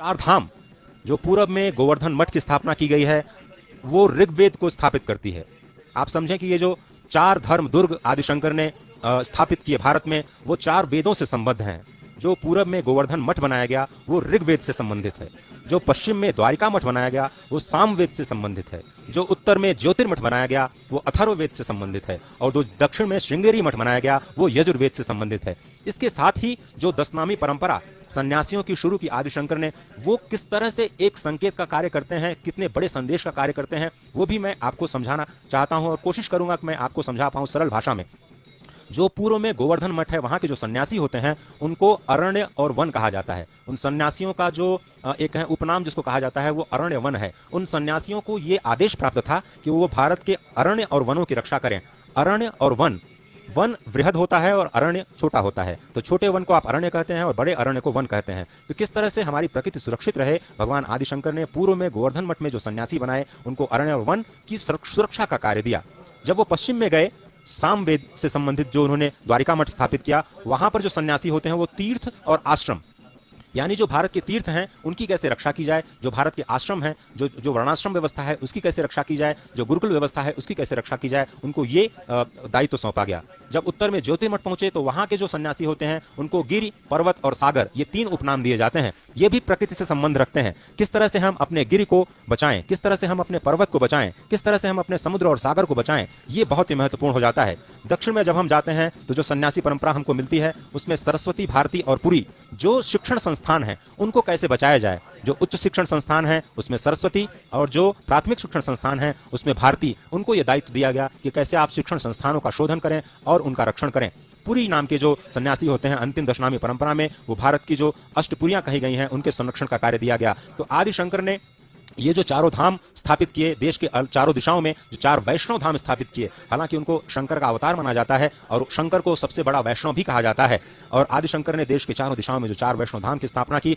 चार धाम जो पूरब में गोवर्धन मठ की स्थापना की गई है वो ऋग्वेद को स्थापित करती है। आप समझें कि ये जो चार धर्म दुर्ग आदिशंकर ने स्थापित किए भारत में, वो चार वेदों से संबद्ध हैं। जो पूरब में गोवर्धन मठ बनाया गया वो ऋग्वेद से संबंधित है। जो पश्चिम में द्वारिका मठ बनाया गया वो सामवेद से संबंधित है। जो उत्तर में ज्योतिर्मठ बनाया गया वो अथर्ववेद से संबंधित है। और जो दक्षिण में श्रृंगेरी मठ बनाया गया वो यजुर्वेद से संबंधित है। इसके साथ ही जो दशनामी परंपरा सन्यासियों की शुरू की आदिशंकर ने, वो किस तरह से एक संकेत का कार्य करते हैं, कितने बड़े संदेश का कार्य करते हैं, वो भी मैं आपको समझाना चाहता हूं और कोशिश करूंगा कि मैं आपको समझा पाऊं सरल भाषा में। जो पूर्व में गोवर्धन मठ है वहां के जो सन्यासी होते हैं उनको अरण्य और वन कहा जाता है। उन सन्यासियों का जो एक है उपनाम जिसको कहा जाता है वो अरण्य वन है। उन सन्यासियों को ये आदेश प्राप्त था कि वो भारत के अरण्य और वनों की रक्षा करें। अरण्य और वन, वन वृहद होता है और अरण्य छोटा होता है, तो छोटे वन को आप अरण्य कहते हैं और बड़े अरण्य को वन कहते हैं। तो किस तरह से हमारी प्रकृति सुरक्षित रहे, भगवान आदिशंकर ने पूर्व में गोवर्धन मठ में जो सन्यासी बनाए उनको अरण्य और वन की सुरक्षा का कार्य दिया। जब वो पश्चिम में गए, सामवेद से संबंधित जो उन्होंने द्वारिका मठ स्थापित किया, वहां पर जो सन्यासी होते हैं वो तीर्थ और आश्रम, यानी जो भारत के तीर्थ हैं उनकी कैसे रक्षा की जाए, जो भारत के आश्रम हैं, जो वर्णाश्रम व्यवस्था है उसकी कैसे रक्षा की जाए, जो गुरुकुल व्यवस्था है उसकी कैसे रक्षा की जाए, उनको ये दायित्व सौंपा गया। जब उत्तर में ज्योतिर्मठ पहुंचे तो वहां के जो सन्यासी होते हैं उनको गिरि, पर्वत और सागर, ये तीन उपनाम दिए जाते हैं। ये भी प्रकृति से संबंध रखते हैं। किस तरह से हम अपने गिरि को बचाएं, किस तरह से हम अपने पर्वत को बचाएं, किस तरह से हम अपने समुद्र और सागर को बचाएं, ये बहुत ही महत्वपूर्ण हो जाता है। दक्षिण में जब हम जाते हैं तो जो सन्यासी परंपरा हमको मिलती है उसमें सरस्वती, भारती और पुरी जो शिक्षण संस्थान है उनको कैसे बचाया जाए। जो उच्च शिक्षण संस्थान है उसमें सरस्वती और जो प्राथमिक शिक्षण संस्थान है उसमें भारती, उनको यह दायित्व दिया गया कि कैसे आप शिक्षण संस्थानों का शोधन करें और उनका रक्षण करें। पुरी नाम के जो सन्यासी होते हैं अंतिम दशनामी परंपरा में, वो भारत की जो अष्टपुरियां कही गई हैं उनके संरक्षण का कार्य दिया गया। तो आदिशंकर ने ये जो चारों धाम स्थापित किए, देश के चारों दिशाओं में जो चार वैष्णव धाम स्थापित किए, हालांकि उनको शंकर का अवतार माना जाता है और शंकर को सबसे बड़ा वैष्णव भी कहा जाता है। और आदिशंकर ने देश के चारों दिशाओं में जो चार वैष्णव धाम की स्थापना की